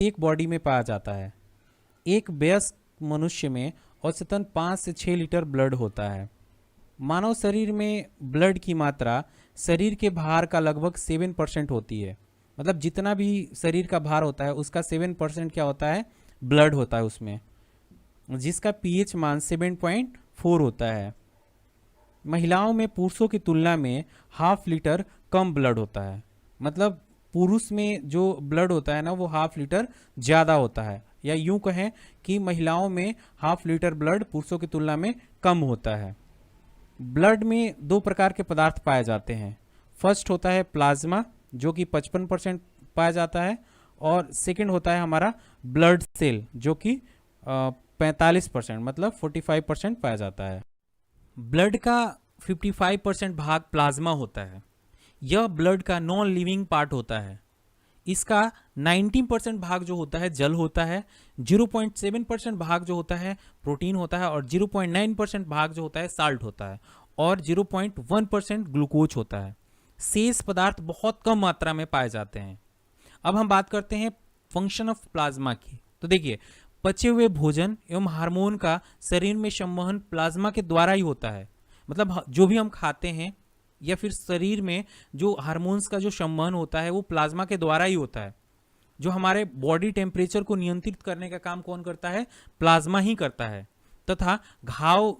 एक बॉडी में पाया जाता है। एक वयस्क मनुष्य में औसतन 5 से 6 लीटर ब्लड होता है। मानव शरीर में ब्लड की मात्रा शरीर के भार का लगभग 7% होती है। मतलब जितना भी शरीर का भार होता है उसका 7% क्या होता है, ब्लड होता है उसमें, जिसका पीएच मान 7.4 होता है। महिलाओं में पुरुषों की तुलना में हाफ लीटर कम ब्लड होता है। मतलब पुरुष में जो ब्लड होता है ना वो हाफ लीटर ज़्यादा होता है, या यूं कहें कि महिलाओं में हाफ लीटर ब्लड पुरुषों की तुलना में कम होता है। ब्लड में दो प्रकार के पदार्थ पाए जाते हैं। फर्स्ट होता है प्लाज्मा जो कि 55% पाया जाता है, और सेकंड होता है हमारा ब्लड सेल जो कि 45% मतलब 45% पाया जाता है। ब्लड का 55% भाग प्लाज्मा होता है। यह ब्लड का नॉन लिविंग पार्ट होता है। इसका 19% भाग जो होता है जल होता है, 0.7% भाग जो होता है प्रोटीन होता है, और 0.9% भाग जो होता है साल्ट होता है, और 0.1% ग्लूकोज होता है। शेष पदार्थ बहुत कम मात्रा में पाए जाते हैं। अब हम बात करते हैं फंक्शन ऑफ प्लाज्मा की। तो देखिए, पचे हुए भोजन एवं हार्मोन का शरीर में संवहन प्लाज्मा के द्वारा ही होता है। मतलब जो भी हम खाते हैं या फिर शरीर में जो हार्मोन्स का जो संवहन होता है वो प्लाज्मा के द्वारा ही होता है। जो हमारे बॉडी टेम्परेचर को नियंत्रित करने का काम कौन करता है, प्लाज्मा ही करता है। तथा घाव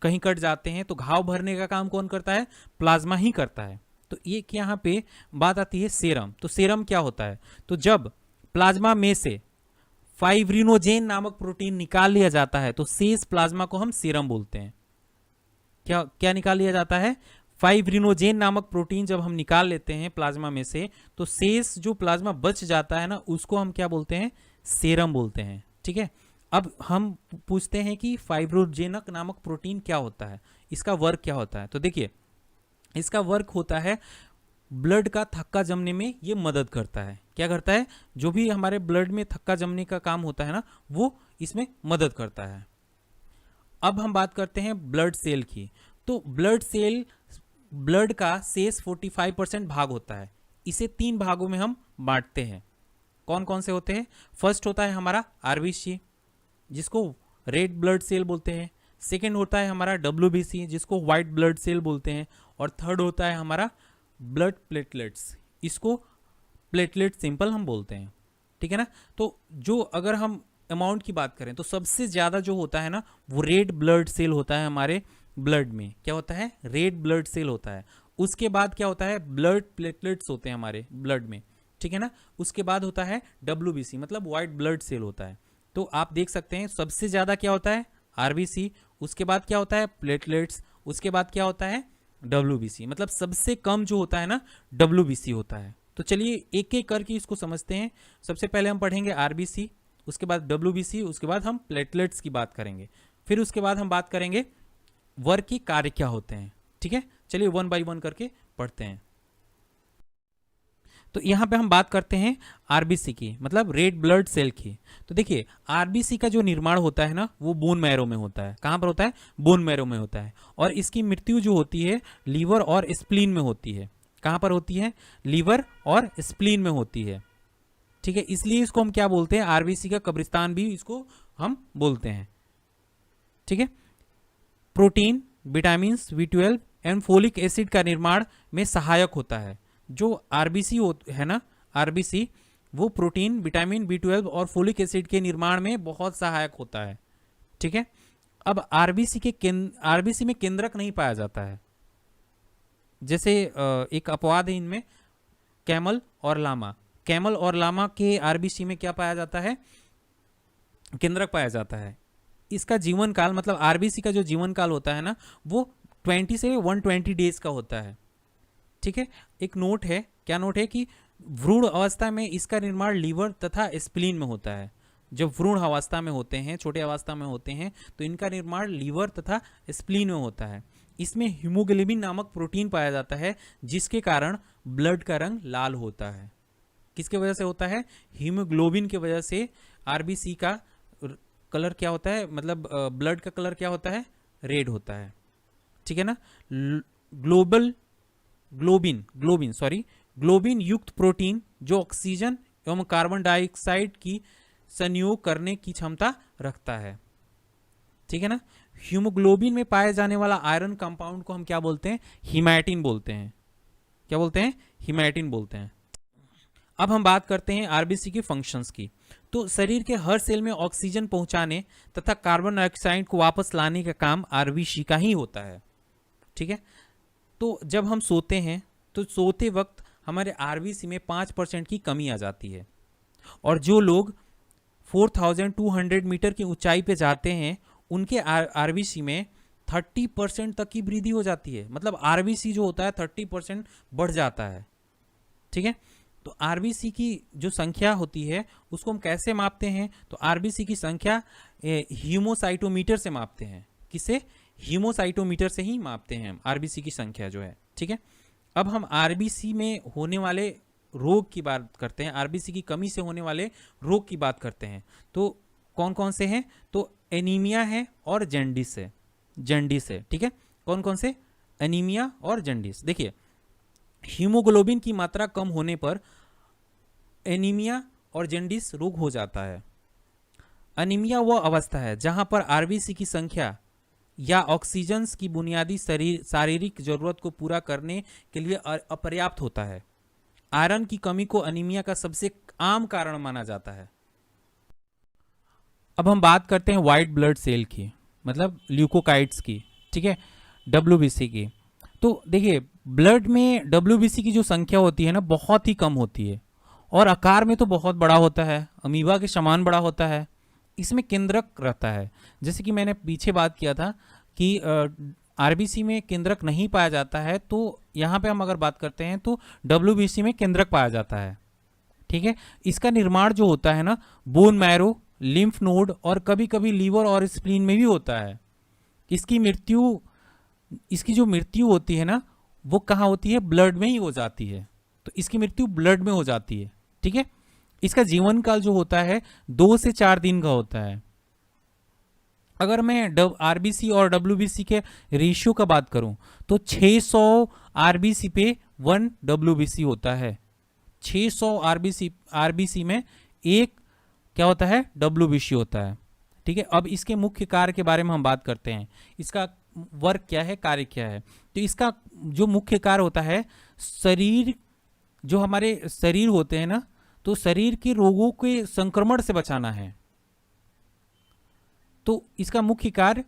कहीं कट जाते हैं तो घाव भरने का काम कौन करता है, प्लाज्मा ही करता है। तो एक यहाँ पे बात आती है सेरम। तो सेरम क्या होता है, तो जब प्लाज्मा में से फाइब्रिनोजेन नामक प्रोटीन निकाल लिया जाता है तो शेष प्लाज्मा को हम सेरम बोलते हैं। क्या क्या निकाल लिया जाता है, फाइब्रिनोजेन नामक प्रोटीन जब हम निकाल लेते हैं प्लाज्मा में से तो शेष जो प्लाज्मा बच जाता है ना उसको हम क्या बोलते हैं, सेरम बोलते हैं। ठीक है, अब हम पूछते हैं कि फाइब्रोजेनक नामक प्रोटीन क्या होता है, इसका वर्क क्या होता है। तो देखिए, इसका वर्क होता है ब्लड का थक्का जमने में ये मदद करता है। क्या करता है, जो भी हमारे ब्लड में थक्का जमने का काम होता है ना वो इसमें मदद करता है। अब हम बात करते हैं ब्लड सेल की। तो ब्लड सेल ब्लड का शेष 45% भाग होता है। इसे 3 भागों में हम बांटते हैं। कौन कौन से होते हैं, फर्स्ट होता है हमारा आरबीसी जिसको रेड ब्लड सेल बोलते हैं, सेकेंड होता है हमारा डब्ल्यूबीसी जिसको व्हाइट ब्लड सेल बोलते हैं, और थर्ड होता है हमारा ब्लड प्लेटलेट्स, इसको प्लेटलेट सिंपल हम बोलते हैं। ठीक है ना, तो जो अगर हम अमाउंट की बात करें तो सबसे ज़्यादा जो होता है ना वो रेड ब्लड सेल होता है हमारे ब्लड में। क्या होता है, रेड ब्लड सेल होता है। उसके बाद क्या होता है, ब्लड प्लेटलेट्स होते हैं हमारे ब्लड में। ठीक है ना, उसके बाद होता है डब्ल्यूबीसी मतलब व्हाइट ब्लड सेल होता है। तो आप देख सकते हैं सबसे ज़्यादा क्या होता है, आरबीसी, उसके बाद क्या होता है प्लेटलेट्स, उसके बाद क्या होता है डब्ल्यूबीसी। मतलब सबसे कम जो होता है ना डब्ल्यूबीसी होता है। तो चलिए एक एक करके इसको समझते हैं। सबसे पहले हम पढ़ेंगे आरबीसी, उसके बाद डब्ल्यूबीसी, उसके बाद हम प्लेटलेट्स की बात करेंगे, फिर उसके बाद हम बात करेंगे वर्क के कार्य क्या होते हैं। ठीक है, चलिए 1 बाय 1 करके पढ़ते हैं। तो यहाँ पे हम बात करते हैं आरबीसी की, मतलब रेड ब्लड सेल की। तो देखिए, आरबीसी का जो निर्माण होता है ना वो बोन मैरो में होता है। कहाँ पर होता है, बोन मैरो में होता है। और इसकी मृत्यु जो होती है लीवर और स्प्लीन में होती है। कहाँ पर होती है, लीवर और स्प्लीन में होती है। ठीक है, इसलिए इसको हम क्या बोलते हैं, आरबीसी का कब्रिस्तान भी इसको हम बोलते हैं। ठीक है, protein, vitamin B12 and folic acid का निर्माण में सहायक होता है। जो आरबीसी है ना, आरबीसी वो प्रोटीन, विटामिन B12 और फोलिक एसिड के निर्माण में बहुत सहायक होता है। ठीक है, अब आरबीसी में केंद्रक नहीं पाया जाता है। जैसे एक अपवाद है इनमें, कैमल और लामा। कैमल और लामा के आरबीसी में क्या पाया जाता है, केंद्रक पाया जाता है। इसका जीवन काल, मतलब आरबीसी का जो जीवन काल होता है ना वो 20 से 120 डेज का होता है। ठीक है, एक नोट है, क्या नोट है कि भ्रूण अवस्था में इसका निर्माण लीवर तथा स्प्लीन में होता है। जब भ्रूण अवस्था में होते हैं, छोटे अवस्था में होते हैं, तो इनका निर्माण लीवर तथा स्प्लीन में होता है। इसमें हीमोग्लोबिन नामक प्रोटीन पाया जाता है जिसके कारण ब्लड का रंग लाल होता है। किसके वजह से होता है, हीमोग्लोबिन की वजह से आरबीसी का कलर क्या होता है, मतलब ब्लड का कलर क्या होता है, रेड होता है। ठीक है ना, ग्लोबिन युक्त प्रोटीन जो ऑक्सीजन एवं कार्बन डाइऑक्साइड की संयोग करने की क्षमता रखता है। ठीक है ना। हीमोग्लोबिन में पाए जाने वाला आयरन कंपाउंड को हम क्या बोलते हैं? हीमैटिन बोलते हैं। क्या बोलते हैं? हीमैटिन बोलते हैं। अब हम बात करते हैं आरबीसी के फंक्शंस की। तो शरीर के हर सेल में ऑक्सीजन पहुंचाने तथा कार्बन डाइऑक्साइड को वापस लाने का काम आरबीसी का ही होता है। ठीक है। तो जब हम सोते हैं तो सोते वक्त हमारे आरबीसी में 5% की कमी आ जाती है, और जो लोग 4200 मीटर की ऊंचाई पे जाते हैं उनके आरबीसी में 30% तक की वृद्धि हो जाती है। मतलब आरबीसी जो होता है 30% बढ़ जाता है। ठीक है। तो आरबीसी की जो संख्या होती है उसको हम कैसे मापते हैं? तो आरबीसी की संख्या हीमोसाइटोमीटर से मापते हैं। किसे? हीमोसाइटोमीटर से ही मापते हैं आरबीसी की संख्या जो है। ठीक है। अब हम आरबीसी में होने वाले रोग की बात करते हैं, आरबीसी की कमी से होने वाले रोग की बात करते हैं। तो कौन कौन से हैं? तो एनीमिया है और जैंडिस है। जैंडिस है। ठीक है। कौन कौन से? एनीमिया और जैंडिस। देखिए, हीमोग्लोबिन की मात्रा कम होने पर एनीमिया और जैंडिस रोग हो जाता है। एनीमिया वह अवस्था है जहां पर आरबीसी की संख्या या ऑक्सीजन की बुनियादी शारीरिक जरूरत को पूरा करने के लिए अपर्याप्त होता है। आयरन की कमी को एनीमिया का सबसे आम कारण माना जाता है। अब हम बात करते हैं व्हाइट ब्लड सेल की, मतलब ल्यूकोकाइट्स की। ठीक है। डब्ल्यूबीसी की। तो देखिए, ब्लड में डब्ल्यूबीसी की जो संख्या होती है ना, बहुत ही कम होती है, और आकार में तो बहुत बड़ा होता है, अमीबा के समान बड़ा होता है। इसमें केंद्रक रहता है। जैसे कि मैंने पीछे बात किया था कि आरबीसी में केंद्रक नहीं पाया जाता है, तो यहाँ पे हम अगर बात करते हैं तो डब्ल्यूबीसी में केंद्रक पाया जाता है। ठीक है। इसका निर्माण जो होता है ना, बोन मैरो, लिम्फ नोड और कभी कभी लीवर और स्प्लीन में भी होता है। इसकी जो मृत्यु होती है ना, वो कहाँ होती है? ब्लड में ही हो जाती है। तो इसकी मृत्यु ब्लड में हो जाती है। ठीक है। इसका जीवन काल जो होता है 2 से 4 दिन का होता है। अगर मैं आरबीसी और डब्ल्यूबीसी के रेशियो का बात करूं तो 600 आरबीसी पे 1 डब्ल्यूबीसी होता है। 600 आरबीसी में एक क्या होता है? डब्ल्यूबीसी होता है। ठीक है। अब इसके मुख्य कार्य के बारे में हम बात करते हैं। इसका वर्क क्या है, कार्य क्या है? तो इसका जो मुख्य कार्य होता है, शरीर, जो हमारे शरीर होते हैं ना, तो शरीर के रोगों के संक्रमण से बचाना है। तो इसका मुख्य कार्य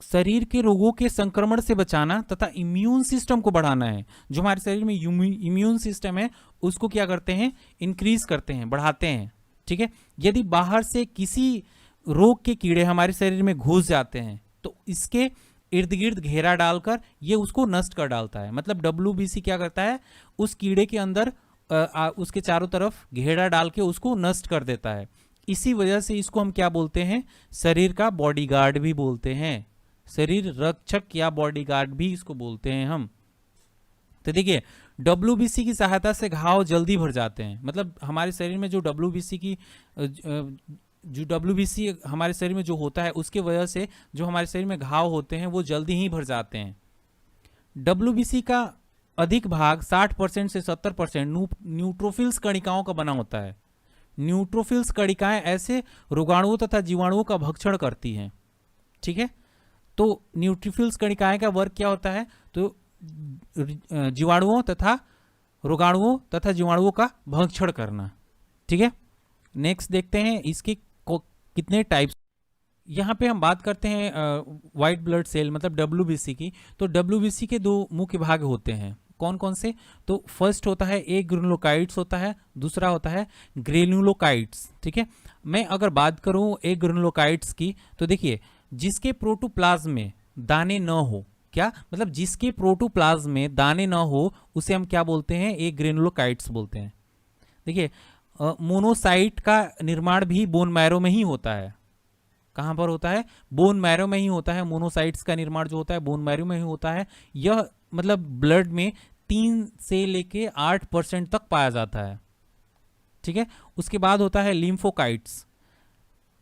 शरीर के रोगों के संक्रमण से बचाना तथा इम्यून सिस्टम को बढ़ाना है। जो हमारे शरीर में इम्यून सिस्टम है उसको क्या करते हैं? इंक्रीज करते हैं, बढ़ाते हैं। ठीक है। यदि बाहर से किसी रोग के कीड़े हमारे शरीर में घुस जाते हैं तो इसके इर्द गिर्द घेरा डालकर ये उसको नष्ट कर डालता है। मतलब डब्ल्यूबीसी क्या करता है? उस कीड़े के अंदर उसके चारों तरफ घेरा डाल के उसको नष्ट कर देता है। इसी वजह से इसको हम क्या बोलते हैं? शरीर का बॉडीगार्ड भी बोलते हैं। शरीर रक्षक या बॉडीगार्ड भी इसको बोलते हैं हम। तो देखिए, डब्ल्यूबीसी की सहायता से घाव जल्दी भर जाते हैं। मतलब हमारे शरीर में जो डब्ल्यूबीसी हमारे शरीर में जो होता है उसके वजह से जो हमारे शरीर में घाव होते हैं वो जल्दी ही भर जाते हैं। डब्ल्यूबीसी का अधिक भाग 60% से 70% न्यूट्रोफिल्स कणिकाओं का बना होता है। न्यूट्रोफिल्स कणिकाएं ऐसे रोगाणुओं तथा जीवाणुओं का भक्षण करती हैं। ठीक है। तो न्यूट्रोफिल्स कणिकाएं का वर्क क्या होता है? तो जीवाणुओं तथा रोगाणुओं तथा जीवाणुओं का भक्षण करना। ठीक है। नेक्स्ट देखते हैं इसके कितने टाइप्स। यहाँ पे हम बात करते हैं व्हाइट ब्लड सेल मतलब डब्ल्यूबीसी की। तो डब्ल्यूबीसी के 2 मुख्य भाग होते हैं। कौन कौन से? तो फर्स्ट होता है ए ग्रेनुलोकाइट्स होता है, दूसरा होता है ग्रेनुलोकाइट्स। ठीक है। मैं अगर बात करूं ए ग्रेनुलोकाइट्स की, तो देखिए, जिसके प्रोटोप्लाज्म में दाने न हो, क्या मतलब जिसके प्रोटोप्लाज्म में दाने न हो उसे हम क्या बोलते हैं? ए ग्रेनुलोकाइट्स बोलते हैं। देखिए, मोनोसाइट का निर्माण भी बोन मैरो में ही होता है। कहाँ पर होता है? बोन मैरो में ही होता है। मोनोसाइट्स का निर्माण जो होता है बोन मैरो में ही होता है। यह मतलब ब्लड में 3 से लेके 8% तक पाया जाता है। ठीक है। उसके बाद होता है लिम्फोकाइट्स।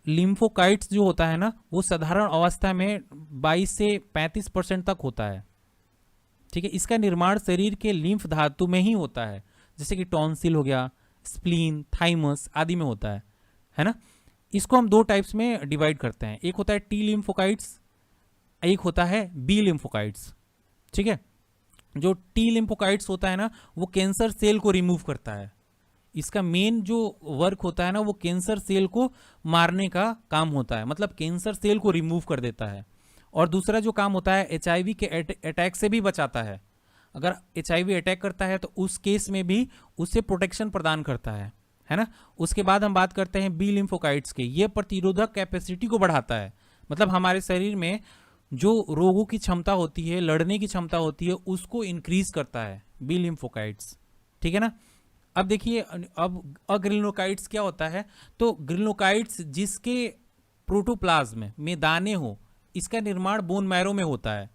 लिम्फोकाइट्स जो होता है ना, वो साधारण अवस्था में 22 से 35% तक होता है। ठीक है। इसका निर्माण शरीर के लिम्फ धातु में ही होता है, जैसे कि टॉन्सिल हो गया, स्प्लीन, थाइमस आदि में होता है ना। इसको हम दो टाइप्स में डिवाइड करते हैं, एक होता है टी लिम्फोकाइट्स, एक होता है बी लिम्फोकाइट्स। ठीक है, जो टी लिम्फोकाइट्स होता है ना वो कैंसर सेल को रिमूव करता है, इसका मेन जो वर्क होता है ना वो कैंसर सेल को मारने का काम होता है, मतलब कैंसर सेल को रिमूव कर देता है। और दूसरा जो काम होता है HIV के अटैक से भी बचाता है, अगर HIV अटैक करता है तो उस केस में भी उससे प्रोटेक्शन प्रदान करता है ना। उसके बाद हम बात करते हैं बी लिम्फोकाइट्स के, ये प्रतिरोधक कैपेसिटी को बढ़ाता है, मतलब हमारे शरीर में जो रोगों की क्षमता होती है, लड़ने की क्षमता होती है, उसको इंक्रीज करता है बी लिम्फोकाइट्स। ठीक है ना। अब देखिए, अब अग्रिनोकाइट्स क्या होता है, तो ग्रिनोकाइट्स जिसके प्रोटोप्लाज्म में दाने हो, इसका निर्माण बोन मैरो में होता है।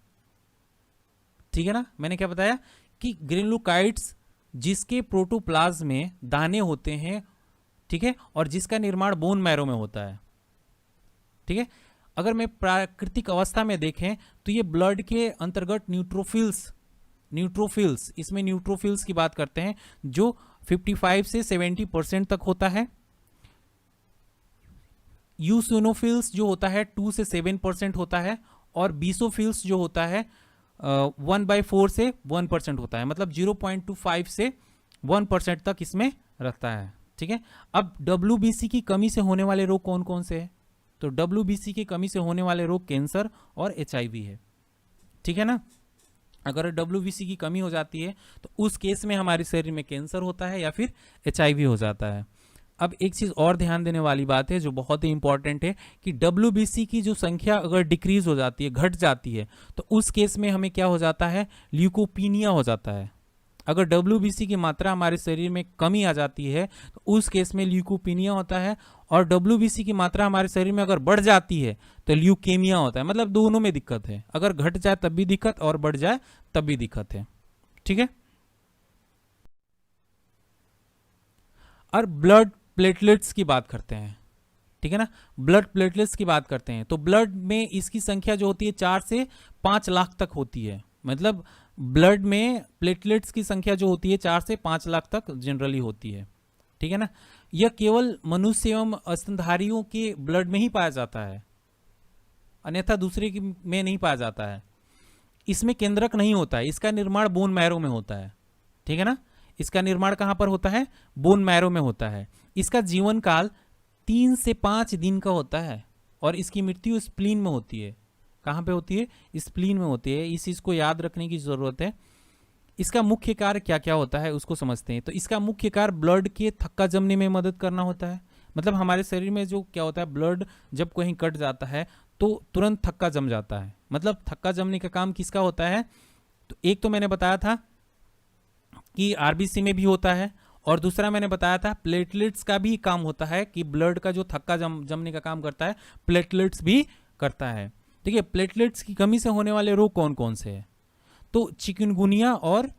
ठीक है ना, मैंने क्या बताया कि ग्रिनोकाइट्स जिसके प्रोटोप्लाज्म में दाने होते हैं, ठीक है, और जिसका निर्माण बोन मैरो में होता है। ठीक है, अगर मैं प्राकृतिक अवस्था में देखें तो ये ब्लड के अंतर्गत न्यूट्रोफिल्स इसमें न्यूट्रोफिल्स की बात करते हैं जो 55 से 70% तक होता है। यूसिनोफिल्स जो होता है 2 से 7% होता है, और बीसोफिल्स जो होता है 1/4 से 1% होता है, मतलब 0.25 से 1% तक इसमें रहता है। ठीक है, अब WBC की कमी से होने वाले रोग कौन कौन से हैं, तो WBC की कमी से होने वाले रोग कैंसर और HIV है। ठीक है ना, अगर WBC की कमी हो जाती है तो उस केस में हमारे शरीर में कैंसर होता है या फिर HIV हो जाता है। अब एक चीज और ध्यान देने वाली बात है जो बहुत ही इंपॉर्टेंट है कि WBC की जो संख्या अगर डिक्रीज हो जाती है, घट जाती है, तो उस केस में हमें क्या हो जाता है, ल्यूकोपीनिया हो जाता है। अगर WBC की मात्रा हमारे शरीर में कमी आ जाती है तो उस केस में ल्यूकोपीनिया होता है, और WBC की मात्रा हमारे शरीर में अगर बढ़ जाती है तो ल्यूकेमिया होता है, मतलब दोनों में दिक्कत है, अगर घट जाए तब भी दिक्कत और बढ़ जाए तब भी दिक्कत है। ठीक है, और ब्लड प्लेटलेट्स की बात करते हैं। ठीक है ना, ब्लड प्लेटलेट्स की बात करते हैं तो ब्लड में इसकी संख्या जो होती है 4 से 5 लाख तक होती है, मतलब ब्लड में प्लेटलेट्स की संख्या जो होती है 4 से 5 लाख तक जनरली होती है। ठीक है ना, यह केवल मनुष्य एवं स्तनधारियों के ब्लड में ही पाया जाता है, अन्यथा दूसरे में नहीं पाया जाता है। इसमें केंद्रक नहीं होता है, इसका निर्माण बोन मैरो में होता है। ठीक है ना, इसका निर्माण कहां पर होता है, बोन मैरो में होता है। इसका जीवन काल 3 से 5 दिन का होता है, और इसकी मृत्यु स्प्लीन में होती है। कहां पे होती है, स्प्लीन में होती है, इस चीज को याद रखने की जरूरत है। इसका मुख्य कार्य क्या क्या होता है उसको समझते हैं। तो इसका मुख्य कार्य ब्लड के थक्का जमने में मदद करना होता है, मतलब हमारे शरीर में जो क्या होता है, ब्लड जब कहीं कट जाता है तो तुरंत थक्का जम जाता है, मतलब थक्का जमने का काम किसका होता है, तो एक तो मैंने बताया था कि RBC में भी होता है, और दूसरा मैंने बताया था प्लेटलेट्स का भी काम होता है कि ब्लड का जो थक्का जमने का काम करता है प्लेटलेट्स भी करता है। ठीक है, प्लेटलेट्स की कमी से होने वाले रोग कौन कौन से हैं, तो चिकनगुनिया और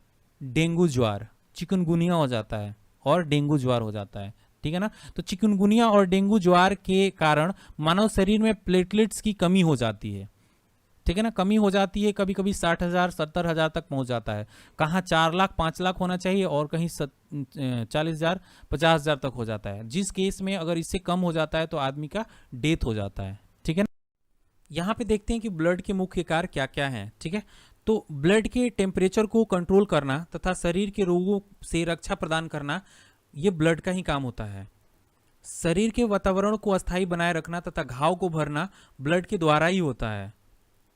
डेंगू ज्वार, चिकनगुनिया हो जाता है और डेंगू ज्वार हो जाता है। ठीक है ना, तो चिकनगुनिया और डेंगू ज्वार के कारण मानव शरीर में प्लेटलेट्स की कमी हो जाती है। ठीक है ना, कमी हो जाती है, कभी कभी 60,000 70,000 तक पहुंच जाता है, कहाँ 4 लाख 5 लाख होना चाहिए और कहीं 40,000 50,000 तक हो जाता है, जिस केस में अगर इससे कम हो जाता है तो आदमी का डेथ हो जाता है। ठीक है ना, यहाँ पे देखते हैं कि ब्लड के मुख्य कार्य क्या क्या हैं। ठीक है, तो ब्लड के टेम्परेचर को कंट्रोल करना तथा शरीर के रोगों से रक्षा प्रदान करना, ये ब्लड का ही काम होता है। शरीर के वातावरण को अस्थायी बनाए रखना तथा घाव को भरना ब्लड के द्वारा ही होता है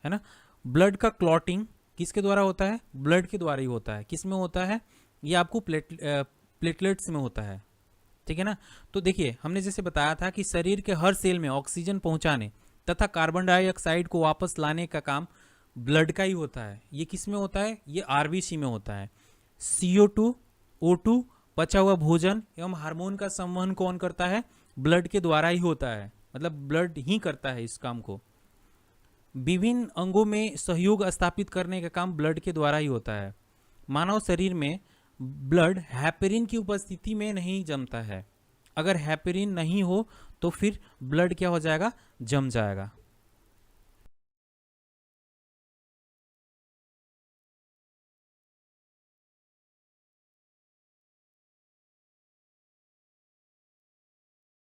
ना। ब्लड का क्लॉटिंग किसके द्वारा होता है, ब्लड के द्वारा ही होता है। किस में होता है, ये आपको प्लेटलेट्स में होता है। ठीक है ना, तो देखिए हमने जैसे बताया था कि शरीर के हर सेल में ऑक्सीजन पहुंचाने तथा कार्बन डाइऑक्साइड को वापस लाने का काम ब्लड का ही होता है। ये किस में होता है, ये RBC में होता है। CO2, O2, पचा हुआ भोजन एवं हार्मोन का संवहन कौन करता है, ब्लड के द्वारा ही होता है, मतलब ब्लड ही करता है इस काम को। विभिन्न अंगों में सहयोग स्थापित करने का काम ब्लड के द्वारा ही होता है। मानव शरीर में ब्लड हेपेरिन की उपस्थिति में नहीं जमता है, अगर हेपेरिन नहीं हो तो फिर ब्लड क्या हो जाएगा, जम जाएगा।